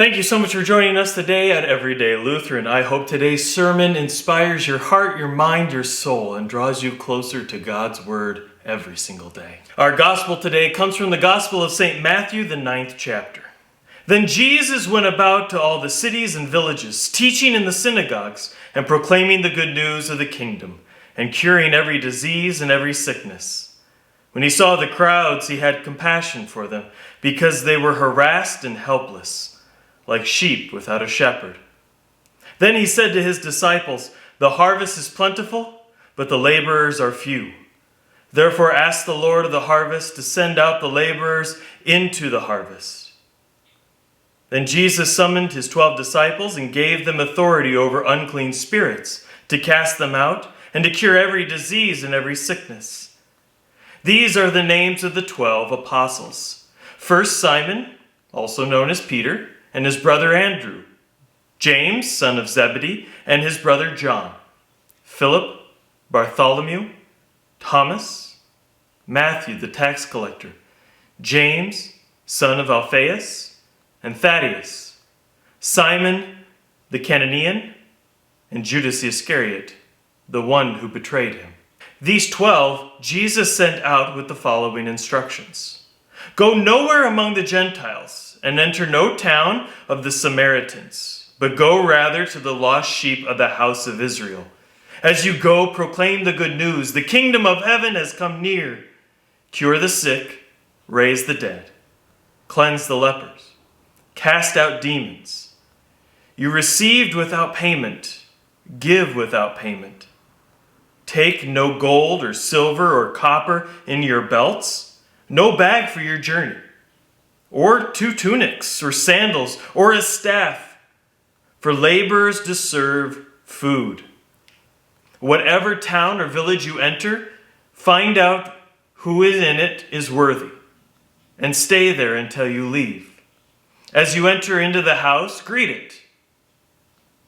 Thank you so much for joining us today at Everyday Lutheran. I hope today's sermon inspires your heart, your mind, your soul, and draws you closer to God's Word every single day. Our gospel today comes from the Gospel of St. Matthew, the 9th chapter. Then Jesus went about to all the cities and villages, teaching in the synagogues and proclaiming the good news of the kingdom, and curing every disease and every sickness. When he saw the crowds, he had compassion for them, because they were harassed and helpless, like sheep without a shepherd. Then he said to his disciples, "The harvest is plentiful, but the laborers are few. Therefore ask the Lord of the harvest to send out the laborers into the harvest." Then Jesus summoned his 12 disciples and gave them authority over unclean spirits, to cast them out and to cure every disease and every sickness. These are the names of the 12 apostles. First, Simon, also known as Peter, and his brother Andrew, James, son of Zebedee, and his brother John, Philip, Bartholomew, Thomas, Matthew the tax collector, James, son of Alphaeus, and Thaddeus, Simon the Cananean, and Judas Iscariot, the one who betrayed him. These 12 Jesus sent out with the following instructions. Go nowhere among the Gentiles, and enter no town of the Samaritans, but go rather to the lost sheep of the house of Israel. As you go, proclaim the good news. The kingdom of heaven has come near. Cure the sick, raise the dead, cleanse the lepers, cast out demons. You received without payment, give without payment. Take no gold or silver or copper in your belts, no bag for your journey, or 2 tunics, or sandals, or a staff, for laborers deserve food. Whatever town or village you enter, find out who is in it is worthy, and stay there until you leave. As you enter into the house, greet it.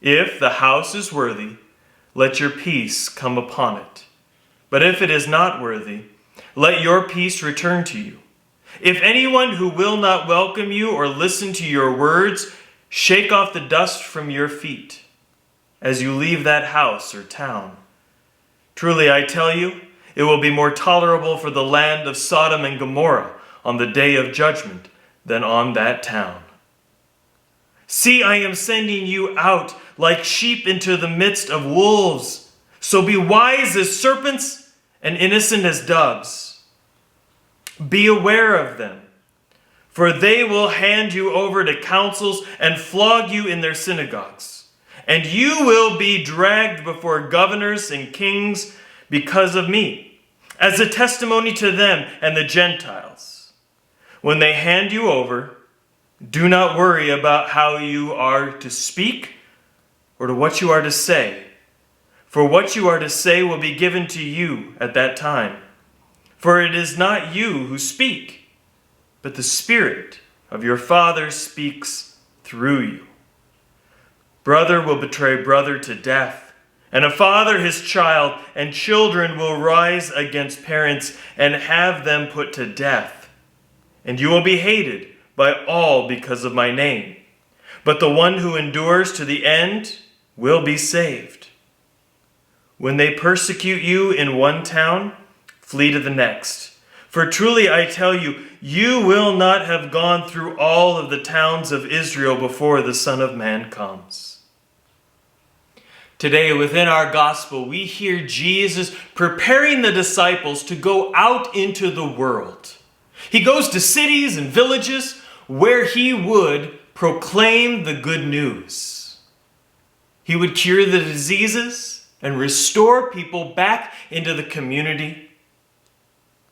If the house is worthy, let your peace come upon it. But if it is not worthy, let your peace return to you. If anyone who will not welcome you or listen to your words, shake off the dust from your feet as you leave that house or town. Truly, I tell you, it will be more tolerable for the land of Sodom and Gomorrah on the day of judgment than on that town. See, I am sending you out like sheep into the midst of wolves. So be wise as serpents and innocent as doves. Be aware of them, for they will hand you over to councils and flog you in their synagogues. And you will be dragged before governors and kings because of me, as a testimony to them and the Gentiles. When they hand you over, do not worry about how you are to speak or to what you are to say, for what you are to say will be given to you at that time. For it is not you who speak, but the Spirit of your Father speaks through you. Brother will betray brother to death, and a father his child, and children will rise against parents and have them put to death. And you will be hated by all because of my name. But the one who endures to the end will be saved. When they persecute you in one town, flee to the next. For truly I tell you, you will not have gone through all of the towns of Israel before the Son of Man comes. Today, within our gospel, we hear Jesus preparing the disciples to go out into the world. He goes to cities and villages where he would proclaim the good news. He would cure the diseases and restore people back into the community.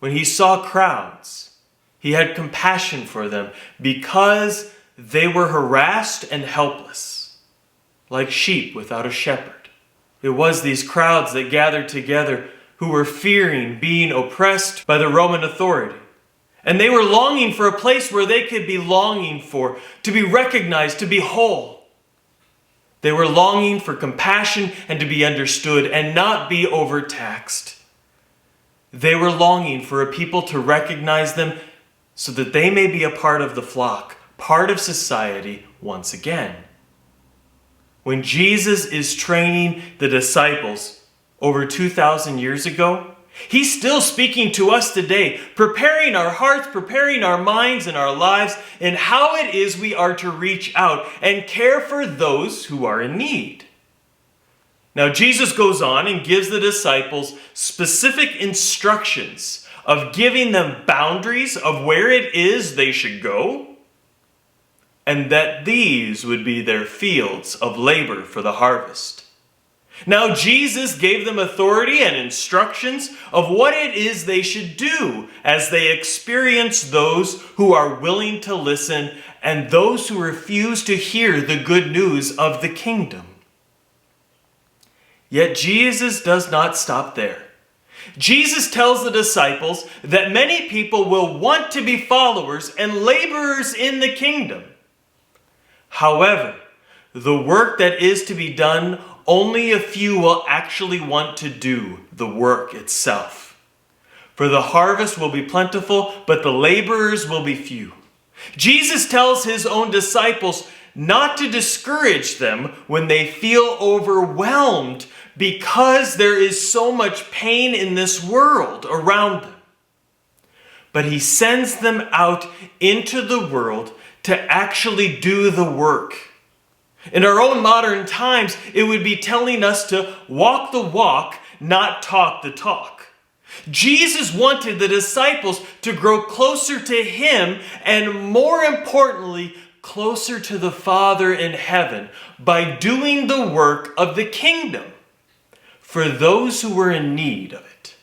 When he saw crowds, he had compassion for them because they were harassed and helpless, like sheep without a shepherd. It was these crowds that gathered together who were fearing being oppressed by the Roman authority. And they were longing for a place where they could be longing for, to be recognized, to be whole. They were longing for compassion and to be understood and not be overtaxed. They were longing for a people to recognize them so that they may be a part of the flock, part of society, once again. When Jesus is training the disciples over 2,000 years ago, he's still speaking to us today, preparing our hearts, preparing our minds and our lives in how it is we are to reach out and care for those who are in need. Now, Jesus goes on and gives the disciples specific instructions of giving them boundaries of where it is they should go, and that these would be their fields of labor for the harvest. Now, Jesus gave them authority and instructions of what it is they should do as they experience those who are willing to listen and those who refuse to hear the good news of the kingdom. Yet Jesus does not stop there. Jesus tells the disciples that many people will want to be followers and laborers in the kingdom. However, the work that is to be done, only a few will actually want to do the work itself. For the harvest will be plentiful, but the laborers will be few. Jesus tells his own disciples not to discourage them when they feel overwhelmed because there is so much pain in this world around them. But he sends them out into the world to actually do the work. In our own modern times, it would be telling us to walk the walk, not talk the talk. Jesus wanted the disciples to grow closer to him and, more importantly, closer to the Father in heaven by doing the work of the kingdom for those who were in need of it.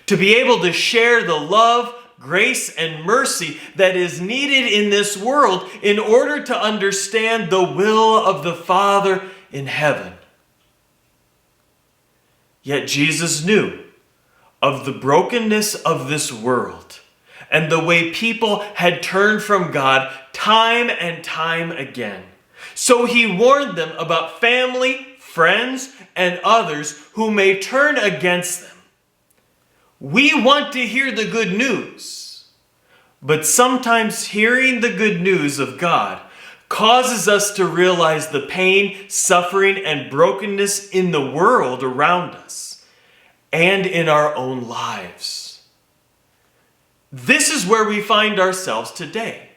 To be able to share the love, grace, and mercy that is needed in this world in order to understand the will of the Father in heaven. Yet Jesus knew of the brokenness of this world and the way people had turned from God time and time again. So he warned them about family, friends, and others who may turn against them. We want to hear the good news, but sometimes hearing the good news of God causes us to realize the pain, suffering, and brokenness in the world around us and in our own lives. This is where we find ourselves today.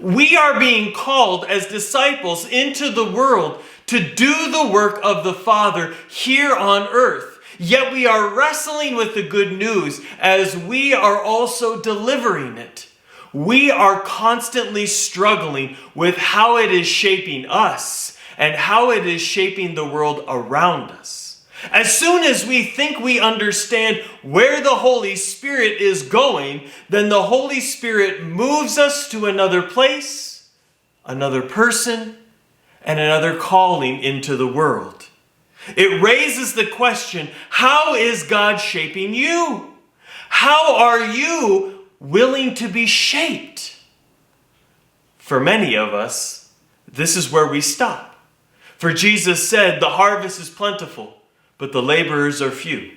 We are being called as disciples into the world to do the work of the Father here on earth. Yet we are wrestling with the good news as we are also delivering it. We are constantly struggling with how it is shaping us and how it is shaping the world around us. As soon as we think we understand where the Holy Spirit is going, then the Holy Spirit moves us to another place, another person, and another calling into the world. It raises the question, how is God shaping you? How are you willing to be shaped? For many of us, this is where we stop. For Jesus said, the harvest is plentiful, but the laborers are few.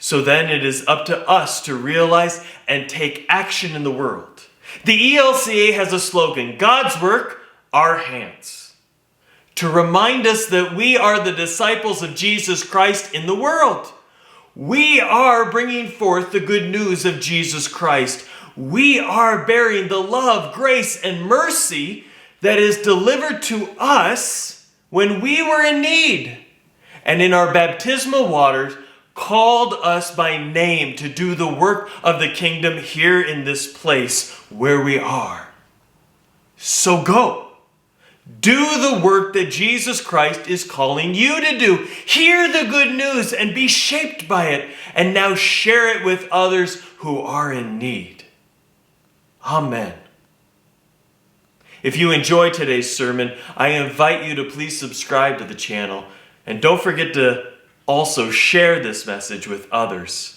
So then it is up to us to realize and take action in the world. The ELCA has a slogan, God's work, our hands. To remind us that we are the disciples of Jesus Christ in the world. We are bringing forth the good news of Jesus Christ. We are bearing the love, grace, and mercy that is delivered to us when we were in need. And in our baptismal waters, called us by name to do the work of the kingdom here in this place where we are. So go. Do the work that Jesus Christ is calling you to do. Hear the good news and be shaped by it. And now share it with others who are in need. Amen. If you enjoyed today's sermon, I invite you to please subscribe to the channel. And don't forget to also share this message with others.